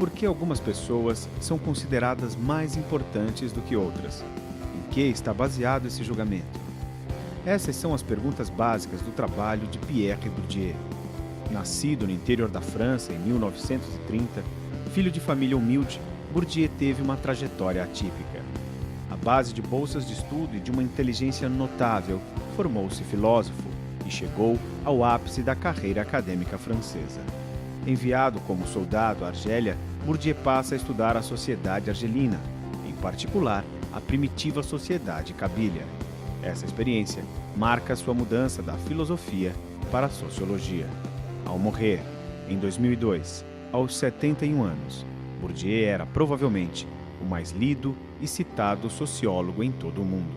por que algumas pessoas são consideradas mais importantes do que outras? Em que está baseado esse julgamento? Essas são as perguntas básicas do trabalho de Pierre Bourdieu. Nascido no interior da França em 1930, filho de família humilde, Bourdieu teve uma trajetória atípica. À base de bolsas de estudo e de uma inteligência notável, formou-se filósofo e chegou ao ápice da carreira acadêmica francesa. Enviado como soldado à Argélia, Bourdieu passa a estudar a sociedade argelina, em particular a primitiva sociedade cabília. Essa experiência marca sua mudança da filosofia para a sociologia. Ao morrer, em 2002, aos 71 anos, Bourdieu era provavelmente o mais lido e citado sociólogo em todo o mundo.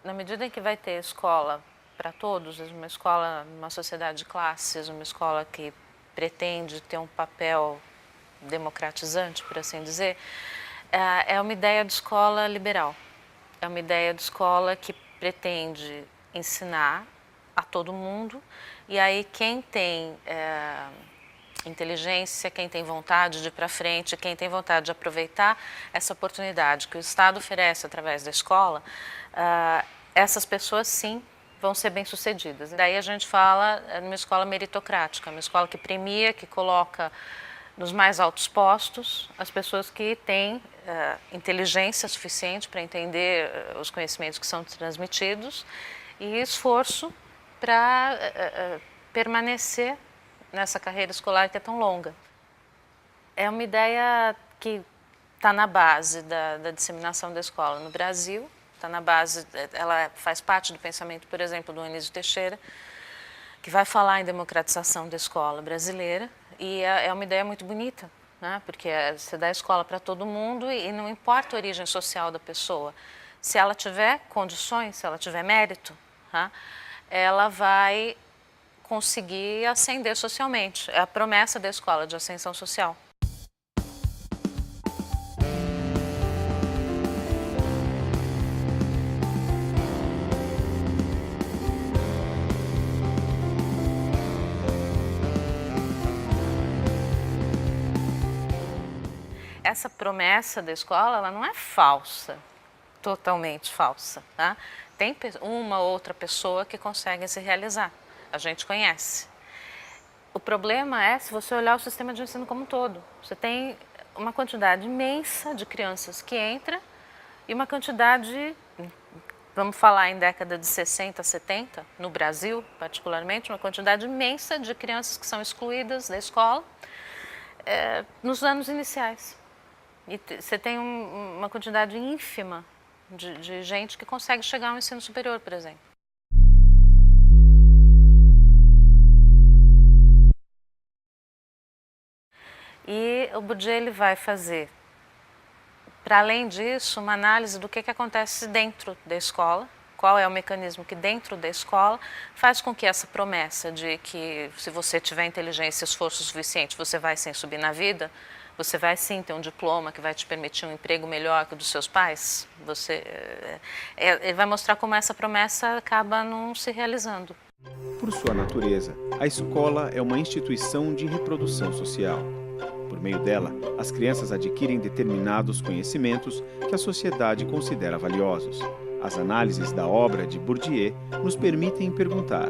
Na medida em que vai ter escola para todos, uma escola, uma sociedade de classes, uma escola que pretende ter um papel democratizante, por assim dizer, é uma ideia de escola liberal. É uma ideia de escola que pretende ensinar a todo mundo, e aí quem tem inteligência, quem tem vontade de ir para frente, quem tem vontade de aproveitar essa oportunidade que o Estado oferece através da escola, essas pessoas sim vão ser bem-sucedidas. Daí a gente fala numa escola meritocrática, uma escola que premia, que coloca nos mais altos postos as pessoas que têm inteligência suficiente para entender os conhecimentos que são transmitidos e esforço para permanecer nessa carreira escolar que é tão longa. É uma ideia que está na base da disseminação da escola no Brasil, está na base, ela faz parte do pensamento, por exemplo, do Anísio Teixeira, que vai falar em democratização da escola brasileira, e é uma ideia muito bonita, né? Porque você dá a escola para todo mundo e não importa a origem social da pessoa. Se ela tiver condições, se ela tiver mérito, tá? Ela vai conseguir ascender socialmente. É a promessa da escola de ascensão social. Essa promessa da escola, ela não é falsa, totalmente falsa, tá? Tem uma ou outra pessoa que consegue se realizar, a gente conhece. O problema é se você olhar o sistema de ensino como um todo. Você tem uma quantidade imensa de crianças que entra e uma quantidade, vamos falar em década de 60, 70, no Brasil particularmente, uma quantidade imensa de crianças que são excluídas da escola nos anos iniciais. E você tem uma quantidade ínfima de gente que consegue chegar ao ensino superior, por exemplo. E o Bourdieu ele vai fazer, para além disso, uma análise do que acontece dentro da escola, qual é o mecanismo que dentro da escola faz com que essa promessa de que se você tiver inteligência e esforço suficiente, você vai sim subir na vida, você vai sim ter um diploma que vai te permitir um emprego melhor que o dos seus pais, ele vai mostrar como essa promessa acaba não se realizando. Por sua natureza, a escola é uma instituição de reprodução social. Por meio dela, as crianças adquirem determinados conhecimentos que a sociedade considera valiosos. As análises da obra de Bourdieu nos permitem perguntar: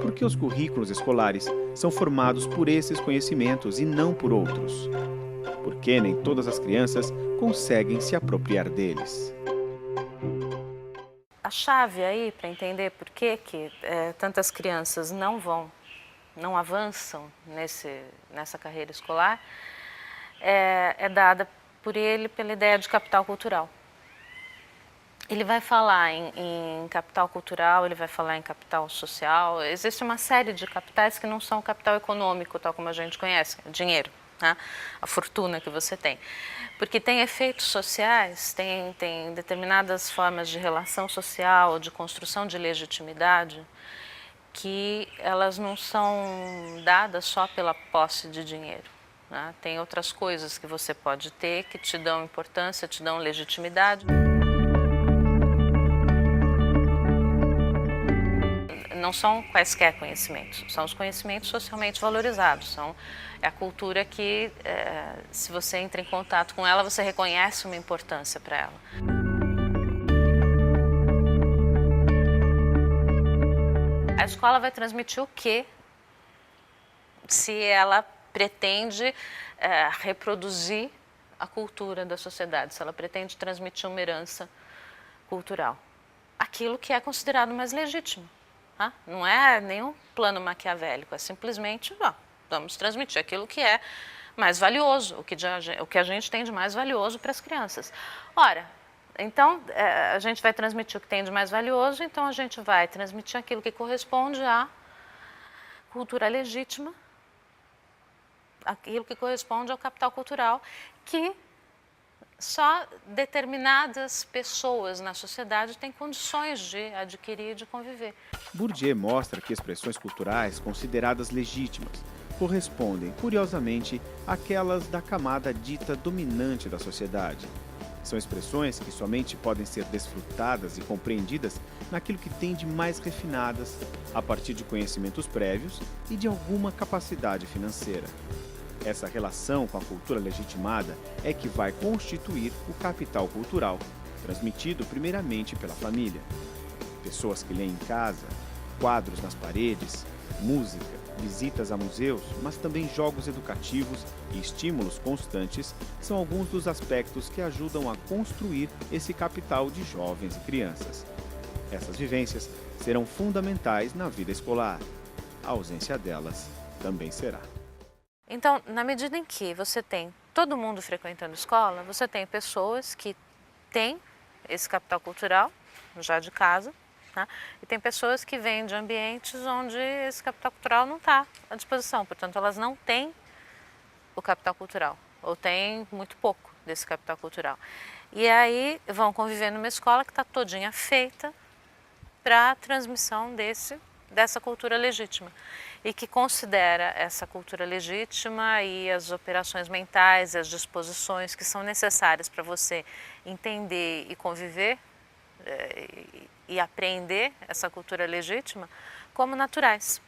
por que os currículos escolares são formados por esses conhecimentos e não por outros? Por que nem todas as crianças conseguem se apropriar deles? A chave aí para entender por que tantas crianças não avançam nessa carreira escolar é dada por ele pela ideia de capital cultural. Ele vai falar em capital cultural, ele vai falar em capital social. Existe uma série de capitais que não são capital econômico, tal como a gente conhece, dinheiro, tá? A fortuna que você tem. Porque tem efeitos sociais, tem determinadas formas de relação social, de construção de legitimidade, que elas não são dadas só pela posse de dinheiro. Né? Tem outras coisas que você pode ter que te dão importância, te dão legitimidade. não são quaisquer conhecimentos, são os conhecimentos socialmente valorizados, é a cultura que, se você entra em contato com ela, você reconhece uma importância para ela. A escola vai transmitir o quê se ela pretende reproduzir a cultura da sociedade, se ela pretende transmitir uma herança cultural? Aquilo que é considerado mais legítimo. Tá? Não é nenhum plano maquiavélico, é simplesmente vamos transmitir aquilo que é mais valioso, o que a gente tem de mais valioso para as crianças. Ora, então a gente vai transmitir o que tem de mais valioso, então a gente vai transmitir aquilo que corresponde à cultura legítima, aquilo que corresponde ao capital cultural, que só determinadas pessoas na sociedade têm condições de adquirir e de conviver. Bourdieu mostra que expressões culturais consideradas legítimas correspondem, curiosamente, àquelas da camada dita dominante da sociedade. São expressões que somente podem ser desfrutadas e compreendidas naquilo que tem de mais refinadas, a partir de conhecimentos prévios e de alguma capacidade financeira. Essa relação com a cultura legitimada é que vai constituir o capital cultural, transmitido primeiramente pela família. Pessoas que leem em casa, quadros nas paredes, música, visitas a museus, mas também jogos educativos e estímulos constantes são alguns dos aspectos que ajudam a construir esse capital de jovens e crianças. Essas vivências serão fundamentais na vida escolar. A ausência delas também será. Então, na medida em que você tem todo mundo frequentando escola, você tem pessoas que têm esse capital cultural já de casa, né? E tem pessoas que vêm de ambientes onde esse capital cultural não está à disposição, portanto elas não têm o capital cultural, ou têm muito pouco desse capital cultural. E aí vão conviver numa escola que está todinha feita para a transmissão dessa cultura legítima, e que considera essa cultura legítima e as operações mentais, as disposições que são necessárias para você entender e conviver e aprender essa cultura legítima como naturais.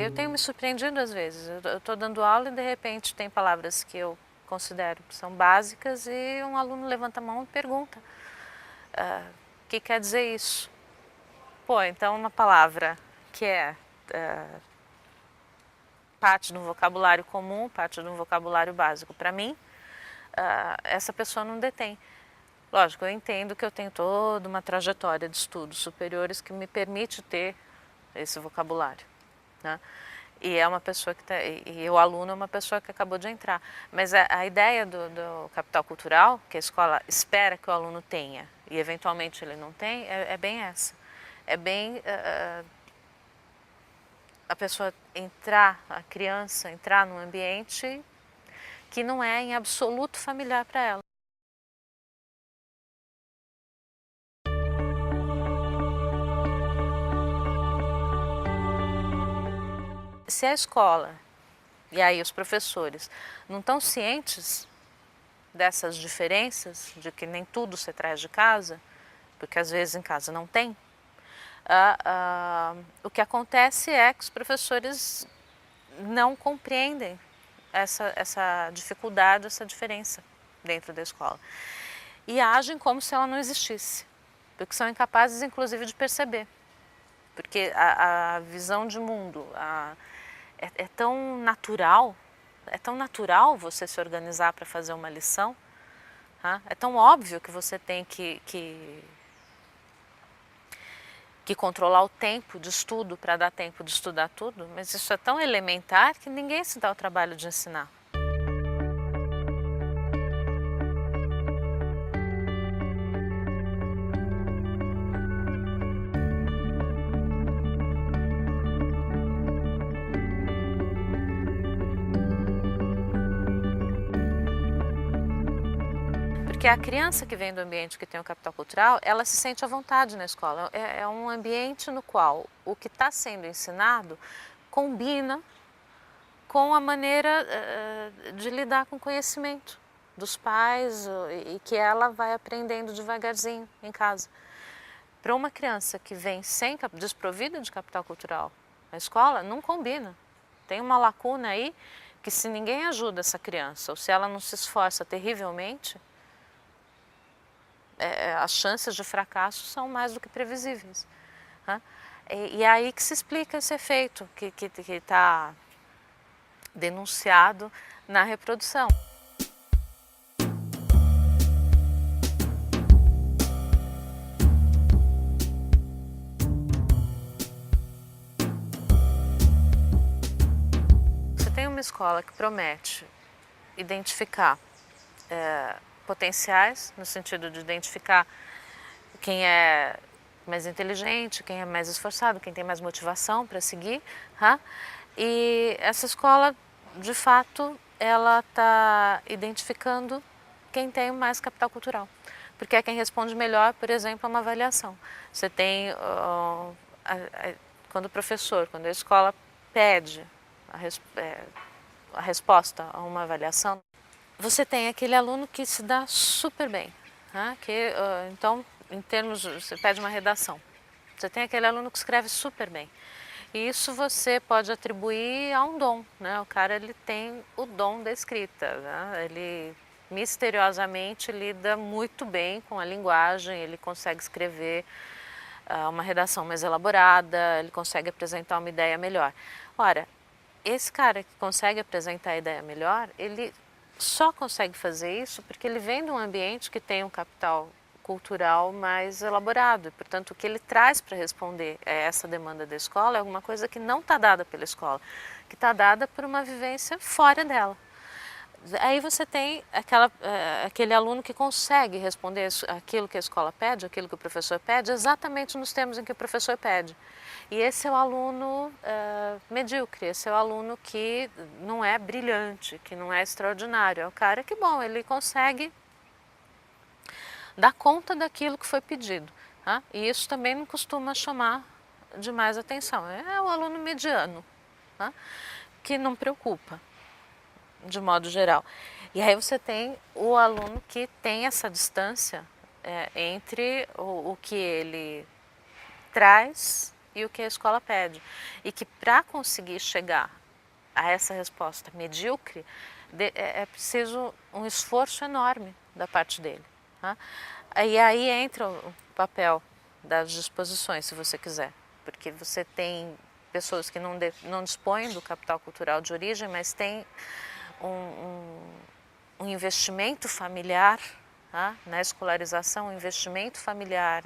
Eu tenho me surpreendido às vezes. Eu estou dando aula e de repente tem palavras que eu considero que são básicas e um aluno levanta a mão e pergunta: o que quer dizer isso? Pô, então uma palavra que é parte de um vocabulário comum, parte de um vocabulário básico para mim, essa pessoa não detém. Lógico, eu entendo que eu tenho toda uma trajetória de estudos superiores que me permite ter esse vocabulário, né? E é uma pessoa e o aluno é uma pessoa que acabou de entrar. Mas a ideia do capital cultural, que a escola espera que o aluno tenha e eventualmente ele não tem, é bem essa. É bem a pessoa a criança entrar num ambiente que não é em absoluto familiar para ela. Se a escola e aí os professores não estão cientes dessas diferenças, de que nem tudo se traz de casa, porque às vezes em casa não tem, o que acontece é que os professores não compreendem essa dificuldade, essa diferença dentro da escola. E agem como se ela não existisse, porque são incapazes inclusive de perceber. Porque a visão de mundo é tão natural você se organizar para fazer uma lição, é tão óbvio que você tem que controlar o tempo de estudo para dar tempo de estudar tudo, mas isso é tão elementar que ninguém se dá o trabalho de ensinar. Porque a criança que vem do ambiente que tem o capital cultural, ela se sente à vontade na escola. É um ambiente no qual o que está sendo ensinado combina com a maneira de lidar com o conhecimento dos pais e que ela vai aprendendo devagarzinho em casa. Para uma criança que vem desprovida de capital cultural na escola, não combina. Tem uma lacuna aí que, se ninguém ajuda essa criança ou se ela não se esforça terrivelmente, as chances de fracasso são mais do que previsíveis. Né? E é aí que se explica esse efeito que está denunciado na reprodução. Você tem uma escola que promete identificar potenciais, no sentido de identificar quem é mais inteligente, quem é mais esforçado, quem tem mais motivação para seguir. E essa escola, de fato, ela está identificando quem tem mais capital cultural, porque é quem responde melhor, por exemplo, a uma avaliação. Você tem, quando a escola pede a resposta a uma avaliação, você tem aquele aluno que se dá super bem, então, em termos, você pede uma redação, você tem aquele aluno que escreve super bem. E isso você pode atribuir a um dom, né? O cara, ele tem o dom da escrita, né? Ele misteriosamente lida muito bem com a linguagem, ele consegue escrever uma redação mais elaborada, ele consegue apresentar uma ideia melhor. Ora, esse cara que consegue apresentar a ideia melhor, ele só consegue fazer isso porque ele vem de um ambiente que tem um capital cultural mais elaborado e, portanto, o que ele traz para responder a essa demanda da escola é alguma coisa que não está dada pela escola, que está dada por uma vivência fora dela. Aí você tem aquele aluno que consegue responder aquilo que a escola pede, aquilo que o professor pede, exatamente nos termos em que o professor pede. E esse é o aluno medíocre, esse é o aluno que não é brilhante, que não é extraordinário. É o cara que, bom, ele consegue dar conta daquilo que foi pedido. E isso também não costuma chamar demais atenção. É o aluno mediano, que não preocupa, de modo geral. E aí você tem o aluno que tem essa distância entre o que ele traz e o que a escola pede. E que, para conseguir chegar a essa resposta medíocre, é preciso um esforço enorme da parte dele. E aí entra o papel das disposições, se você quiser, porque você tem pessoas que não dispõem do capital cultural de origem, mas tem um investimento familiar na escolarização, um investimento familiar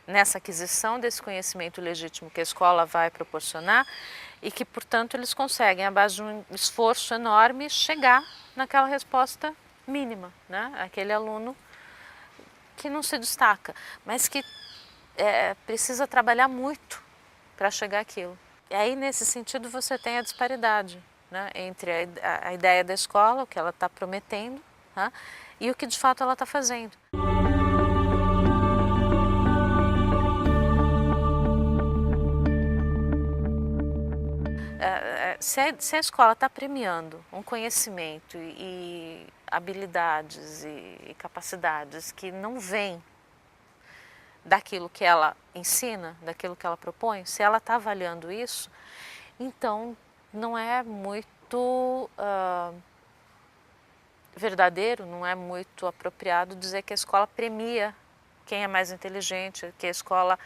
nessa aquisição desse conhecimento legítimo que a escola vai proporcionar e que, portanto, eles conseguem, à base de um esforço enorme, chegar naquela resposta mínima, aquele aluno que não se destaca, mas que precisa trabalhar muito para chegar àquilo. E aí, nesse sentido, você tem a disparidade entre a ideia da escola, o que ela está prometendo, e o que de fato ela está fazendo. Se a escola está premiando um conhecimento e habilidades e capacidades que não vêm daquilo que ela ensina, daquilo que ela propõe, se ela está avaliando isso, então não é muito verdadeiro, não é muito apropriado dizer que a escola premia quem é mais inteligente, que a escola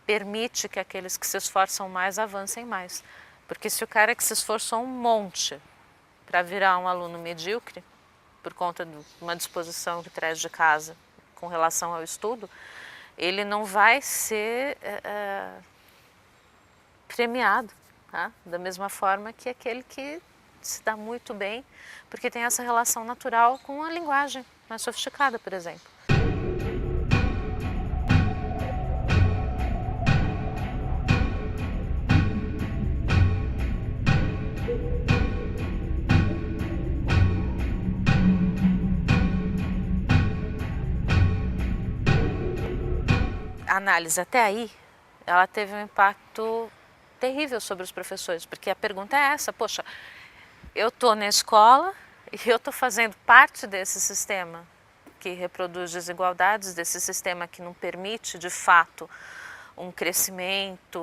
permite que aqueles que se esforçam mais avancem mais. Porque se o cara que se esforçou um monte para virar um aluno medíocre, por conta de uma disposição que traz de casa com relação ao estudo, ele não vai ser premiado, da mesma forma que aquele que se dá muito bem, porque tem essa relação natural com a linguagem mais sofisticada, por exemplo. a análise até aí, ela teve um impacto terrível sobre os professores, porque a pergunta é essa, poxa, eu estou na escola e eu estou fazendo parte desse sistema que reproduz desigualdades, desse sistema que não permite, de fato, um crescimento,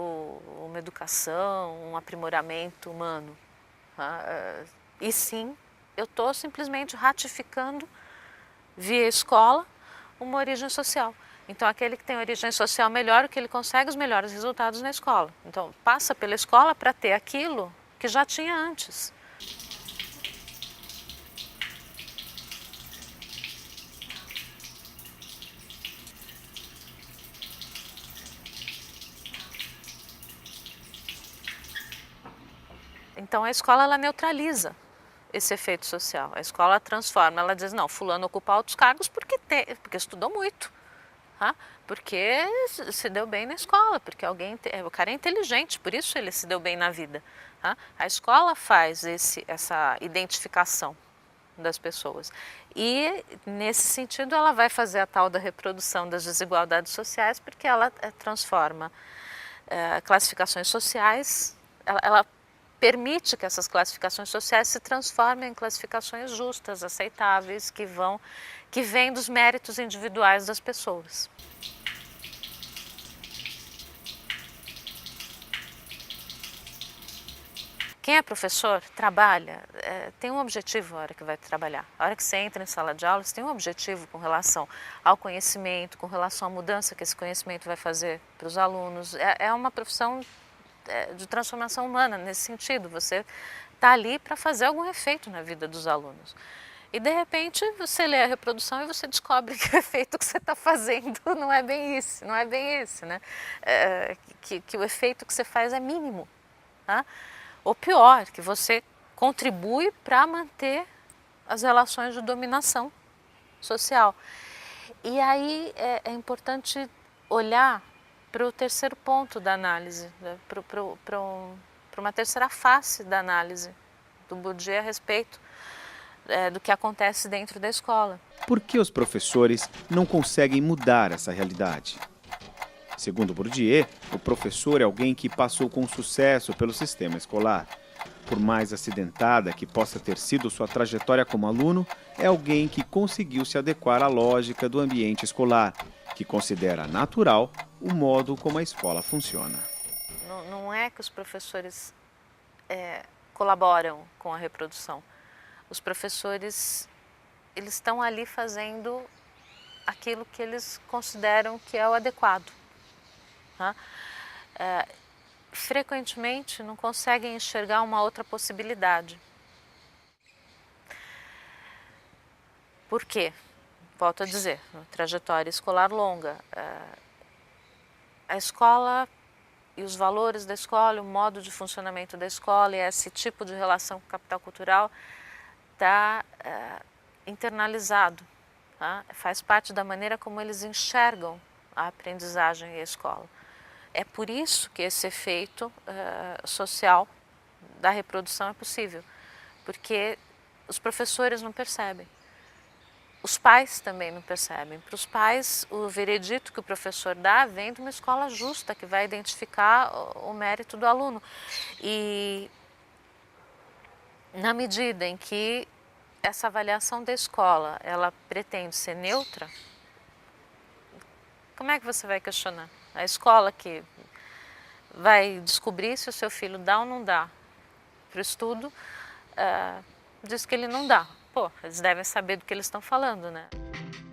uma educação, um aprimoramento humano. E sim, eu estou simplesmente ratificando, via escola, uma origem social. Então, aquele que tem origem social melhor, que ele consegue os melhores resultados na escola. Então, passa pela escola para ter aquilo que já tinha antes. Então, a escola ela neutraliza esse efeito social. A escola transforma, ela diz, não, fulano ocupa altos cargos porque estudou muito. Porque se deu bem na escola, porque o cara é inteligente, por isso ele se deu bem na vida. A escola faz essa identificação das pessoas e, nesse sentido, ela vai fazer a tal da reprodução das desigualdades sociais, porque ela transforma classificações sociais, ela permite que essas classificações sociais se transformem em classificações justas, aceitáveis, que vêm dos méritos individuais das pessoas. Quem é professor, trabalha, tem um objetivo na hora que vai trabalhar. A hora que você entra em sala de aula, você tem um objetivo com relação ao conhecimento, com relação à mudança que esse conhecimento vai fazer para os alunos. É uma profissão de transformação humana nesse sentido. Você está ali para fazer algum efeito na vida dos alunos. E, de repente, você lê a reprodução e você descobre que o efeito que você está fazendo não é bem esse, né? Que o efeito que você faz é mínimo. Ou pior, que você contribui para manter as relações de dominação social. E aí é importante olhar para o terceiro ponto da análise, né? para uma terceira face da análise do Bourdieu a respeito do que acontece dentro da escola. Por que os professores não conseguem mudar essa realidade? Segundo Bourdieu, o professor é alguém que passou com sucesso pelo sistema escolar. Por mais acidentada que possa ter sido sua trajetória como aluno, é alguém que conseguiu se adequar à lógica do ambiente escolar, que considera natural o modo como a escola funciona. Não é que os professores colaboram com a reprodução. Os professores, eles estão ali fazendo aquilo que eles consideram que é o adequado. Frequentemente não conseguem enxergar uma outra possibilidade. Por quê? Volto a dizer, uma trajetória escolar longa. A escola e os valores da escola, o modo de funcionamento da escola e esse tipo de relação com o capital cultural está internalizado, faz parte da maneira como eles enxergam a aprendizagem e a escola. É por isso que esse efeito social da reprodução é possível, porque os professores não percebem, os pais também não percebem. Para os pais, o veredito que o professor dá vem de uma escola justa, que vai identificar o mérito do aluno. E na medida em que essa avaliação da escola, ela pretende ser neutra, como é que você vai questionar? A escola que vai descobrir se o seu filho dá ou não dá para o estudo, diz que ele não dá. Eles devem saber do que eles estão falando, né?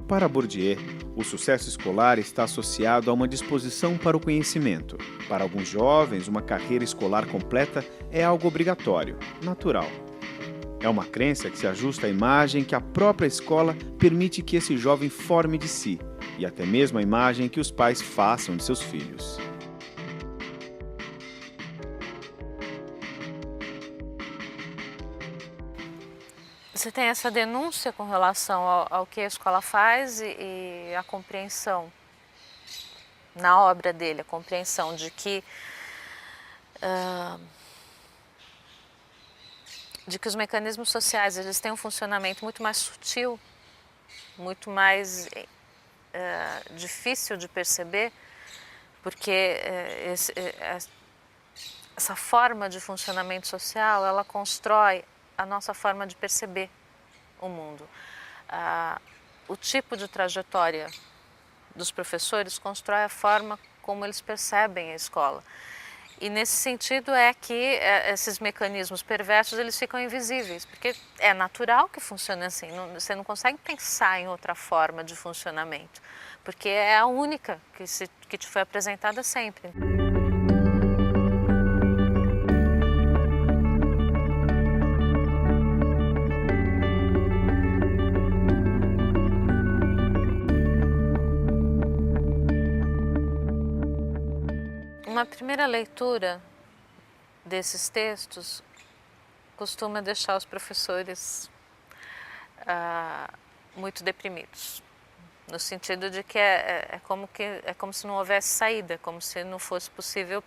Para Bourdieu, o sucesso escolar está associado a uma disposição para o conhecimento. Para alguns jovens, uma carreira escolar completa é algo obrigatório, natural. É uma crença que se ajusta à imagem que a própria escola permite que esse jovem forme de si, e até mesmo a imagem que os pais façam de seus filhos. Você tem essa denúncia com relação ao que a escola faz e a compreensão na obra dele, a compreensão de que os mecanismos sociais eles têm um funcionamento muito mais sutil, muito mais difícil de perceber porque essa forma de funcionamento social, ela constrói a nossa forma de perceber o mundo. O tipo de trajetória dos professores constrói a forma como eles percebem a escola. E nesse sentido é que esses mecanismos perversos, eles ficam invisíveis, porque é natural que funcione assim, você não consegue pensar em outra forma de funcionamento, porque é a única que te foi apresentada sempre. Uma primeira leitura desses textos costuma deixar os professores muito deprimidos, no sentido de que é como se não houvesse saída, como se não fosse possível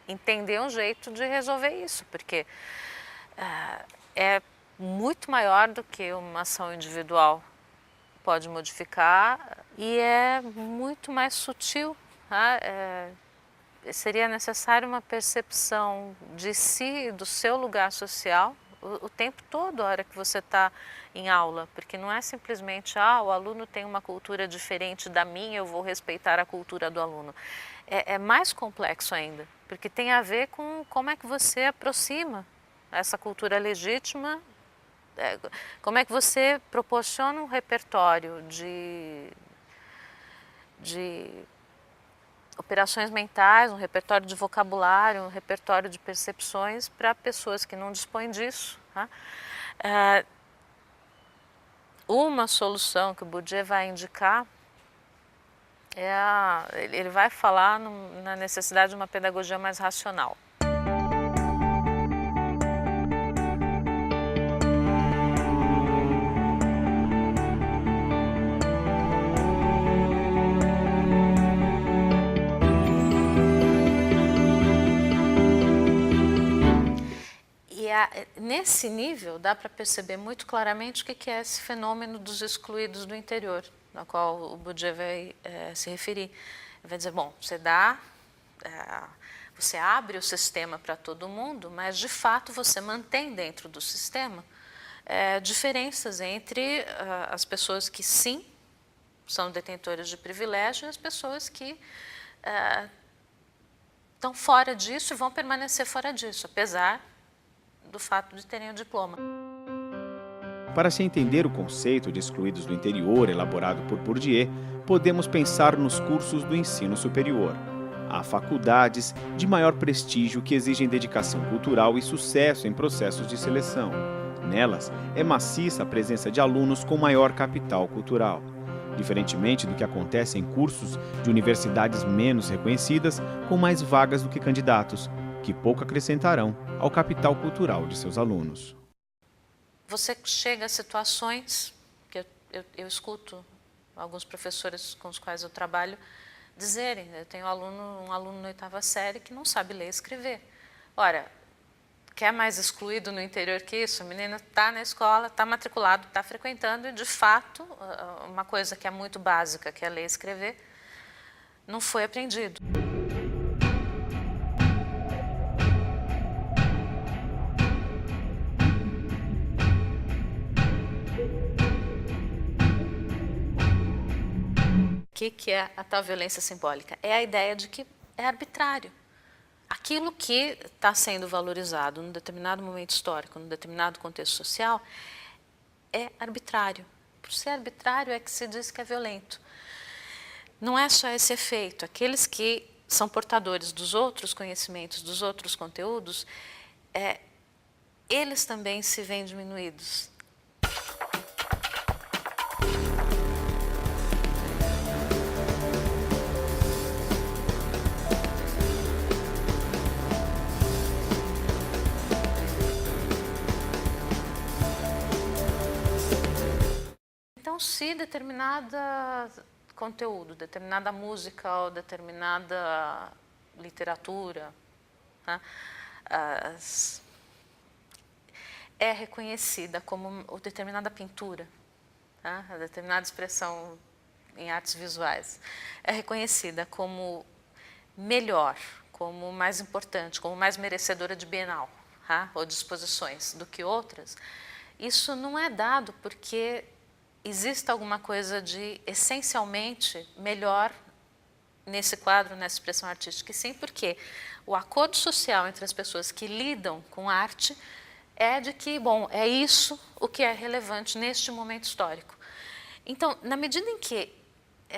entender um jeito de resolver isso, porque é muito maior do que uma ação individual pode modificar e é muito mais sutil. Seria necessário uma percepção de si e do seu lugar social o tempo todo, a hora que você está em aula, porque não é simplesmente, o aluno tem uma cultura diferente da minha, eu vou respeitar a cultura do aluno. É mais complexo ainda, porque tem a ver com como é que você aproxima essa cultura legítima, como é que você proporciona um repertório de operações mentais, um repertório de vocabulário, um repertório de percepções para pessoas que não dispõem disso. Uma solução que o Bourdieu vai indicar ele vai falar na necessidade de uma pedagogia mais racional. Nesse nível, dá para perceber muito claramente o que é esse fenômeno dos excluídos do interior, ao qual o Bourdieu vai se referir. Ele vai dizer, bom, você abre o sistema para todo mundo, mas de fato você mantém dentro do sistema diferenças entre as pessoas que sim são detentores de privilégio e as pessoas que estão fora disso e vão permanecer fora disso, apesar do fato de terem o diploma. Para se entender o conceito de excluídos do interior elaborado por Bourdieu, podemos pensar nos cursos do ensino superior. Há faculdades de maior prestígio que exigem dedicação cultural e sucesso em processos de seleção. Nelas, é maciça a presença de alunos com maior capital cultural. Diferentemente do que acontece em cursos de universidades menos reconhecidas, com mais vagas do que candidatos, que pouco acrescentarão ao capital cultural de seus alunos. Você chega a situações que eu escuto alguns professores com os quais eu trabalho dizerem, eu tenho um aluno na 8ª série que não sabe ler e escrever. Ora, quer mais excluído no interior que isso? A menina está na escola, está matriculado, está frequentando e, de fato, uma coisa que é muito básica, que é ler e escrever, não foi aprendido. O que é a tal violência simbólica? É a ideia de que é arbitrário. Aquilo que está sendo valorizado num determinado momento histórico, num determinado contexto social, é arbitrário. Por ser arbitrário é que se diz que é violento. Não é só esse efeito. Aqueles que são portadores dos outros conhecimentos, dos outros conteúdos, eles também se veem diminuídos. Então, se determinado conteúdo, determinada música ou determinada literatura, né, é reconhecida como determinada pintura, né, determinada expressão em artes visuais, é reconhecida como melhor, como mais importante, como mais merecedora de bienal, tá? Ou de exposições do que outras, isso não é dado porque existe alguma coisa de essencialmente melhor nesse quadro, nessa expressão artística, e sim porque o acordo social entre as pessoas que lidam com arte é de que, bom, é isso o que é relevante neste momento histórico. Então, na medida em que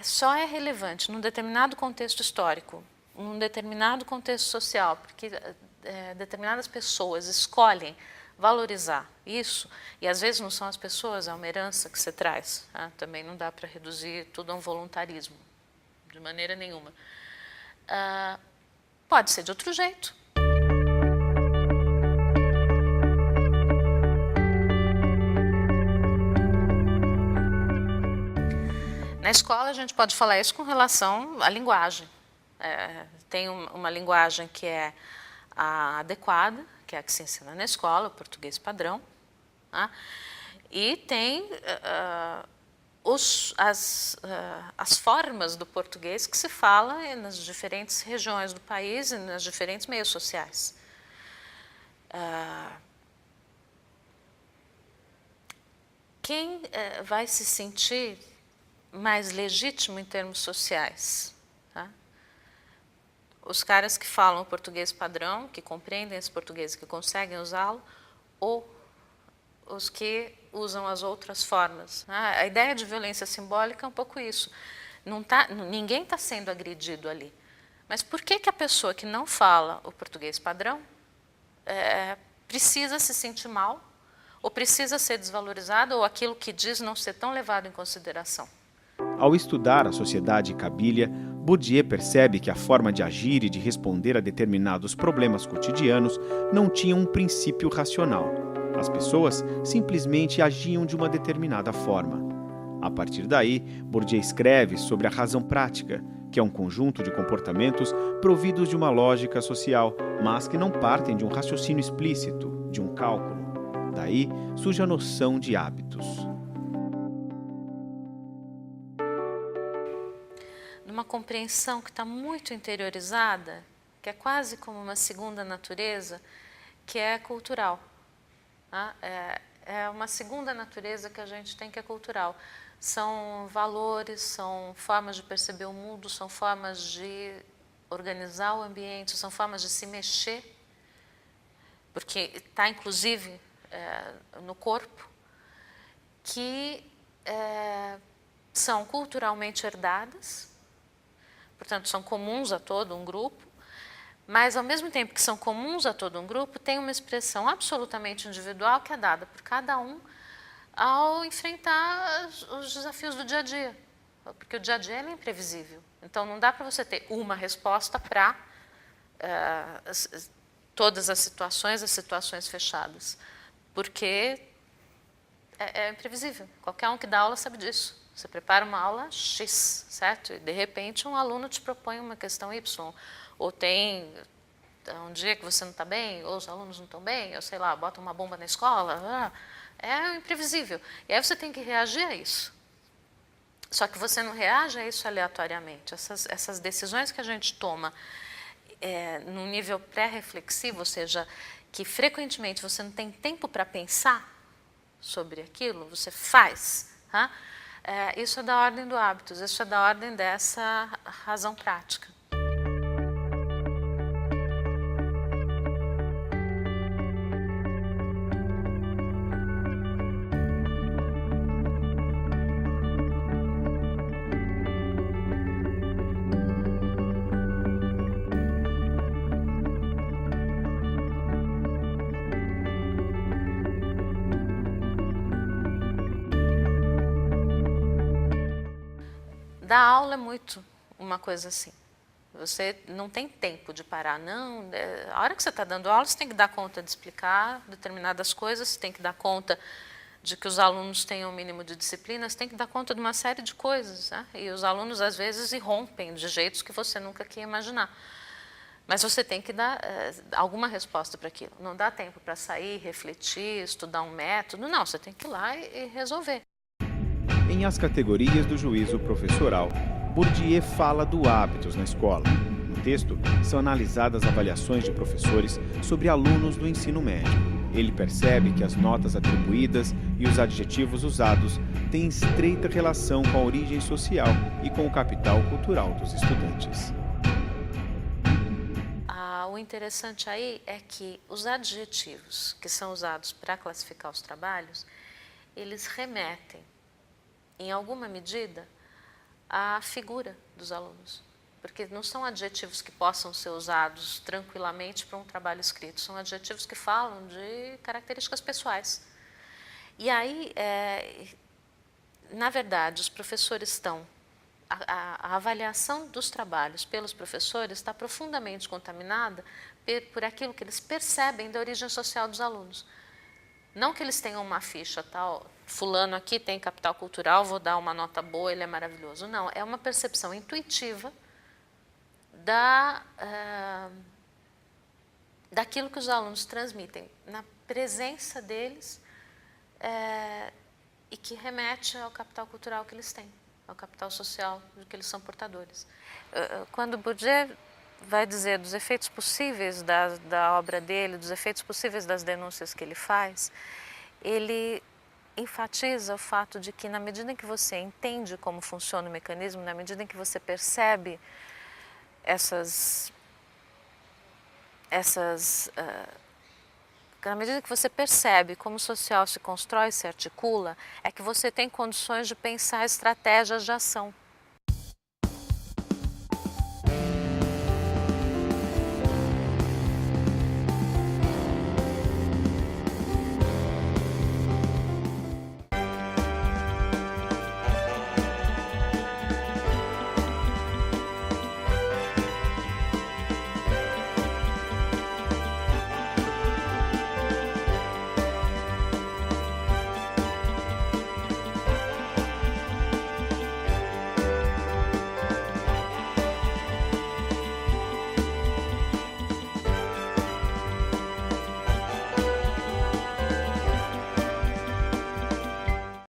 só é relevante num determinado contexto histórico, num determinado contexto social, porque determinadas pessoas escolhem valorizar isso, e às vezes não são as pessoas, é uma herança que você traz, tá? Também não dá para reduzir tudo a um voluntarismo, de maneira nenhuma. Pode ser de outro jeito. Na escola a gente pode falar isso com relação à linguagem. Tem uma linguagem que é a adequada, que é a que se ensina na escola, o português padrão, tá? E tem as formas do português que se fala nas diferentes regiões do país e nas diferentes meios sociais. Quem vai se sentir mais legítimo em termos sociais? Tá? Os caras que falam o português padrão, que compreendem esse português e que conseguem usá-lo, ou os que usam as outras formas. A ideia de violência simbólica é um pouco isso. Ninguém está sendo agredido ali. Mas por que a pessoa que não fala o português padrão precisa se sentir mal, ou precisa ser desvalorizada, ou aquilo que diz não ser tão levado em consideração? Ao estudar a sociedade cabilha, Bourdieu percebe que a forma de agir e de responder a determinados problemas cotidianos não tinha um princípio racional. As pessoas simplesmente agiam de uma determinada forma. A partir daí, Bourdieu escreve sobre a razão prática, que é um conjunto de comportamentos providos de uma lógica social, mas que não partem de um raciocínio explícito, de um cálculo. Daí surge a noção de hábitos. Numa compreensão que está muito interiorizada, que é quase como uma segunda natureza, que é cultural. Tá? É uma segunda natureza que a gente tem, que é cultural. São valores, são formas de perceber o mundo, são formas de organizar o ambiente, são formas de se mexer, porque está inclusive no corpo, que são culturalmente herdadas, portanto são comuns a todo um grupo, mas ao mesmo tempo que são comuns a todo um grupo, tem uma expressão absolutamente individual que é dada por cada um ao enfrentar os desafios do dia a dia, porque o dia a dia é imprevisível. Então não dá para você ter uma resposta para todas as situações fechadas, porque é imprevisível. Qualquer um que dá aula sabe disso. Você prepara uma aula X, certo? E de repente um aluno te propõe uma questão Y, ou tem um dia que você não está bem, ou os alunos não estão bem, ou sei lá, bota uma bomba na escola, é imprevisível. E aí você tem que reagir a isso. Só que você não reage a isso aleatoriamente. Essas decisões que a gente toma num nível pré-reflexivo, ou seja, que frequentemente você não tem tempo para pensar sobre aquilo, você faz. Tá? Isso é da ordem do hábitos, isso é da ordem dessa razão prática. Dar aula é muito uma coisa assim. Você não tem tempo de parar, não. A hora que você está dando aula, você tem que dar conta de explicar determinadas coisas, você tem que dar conta de que os alunos tenham um mínimo de disciplina, você tem que dar conta de uma série de coisas. Né? E os alunos, às vezes, irrompem de jeitos que você nunca quer imaginar. Mas você tem que dar alguma resposta para aquilo. Não dá tempo para sair, refletir, estudar um método. Não, você tem que ir lá e resolver. Em As Categorias do Juízo Professoral, Bourdieu fala do hábitos na escola. No texto, são analisadas avaliações de professores sobre alunos do ensino médio. Ele percebe que as notas atribuídas e os adjetivos usados têm estreita relação com a origem social e com o capital cultural dos estudantes. O interessante aí é que os adjetivos que são usados para classificar os trabalhos, eles remetem, em alguma medida, à figura dos alunos. Porque não são adjetivos que possam ser usados tranquilamente para um trabalho escrito, são adjetivos que falam de características pessoais. E aí, na verdade, os professores estão... A avaliação dos trabalhos pelos professores está profundamente contaminada por aquilo que eles percebem da origem social dos alunos. Não que eles tenham uma ficha, tal, fulano aqui tem capital cultural, vou dar uma nota boa, ele é maravilhoso. Não, é uma percepção intuitiva daquilo que os alunos transmitem na presença deles e que remete ao capital cultural que eles têm, ao capital social de que eles são portadores. Quando Bourdieu vai dizer dos efeitos possíveis da obra dele, dos efeitos possíveis das denúncias que ele faz, ele enfatiza o fato de que, na medida em que você entende como funciona o mecanismo, na medida em que você percebe na medida que você percebe como o social se constrói, se articula, é que você tem condições de pensar estratégias de ação.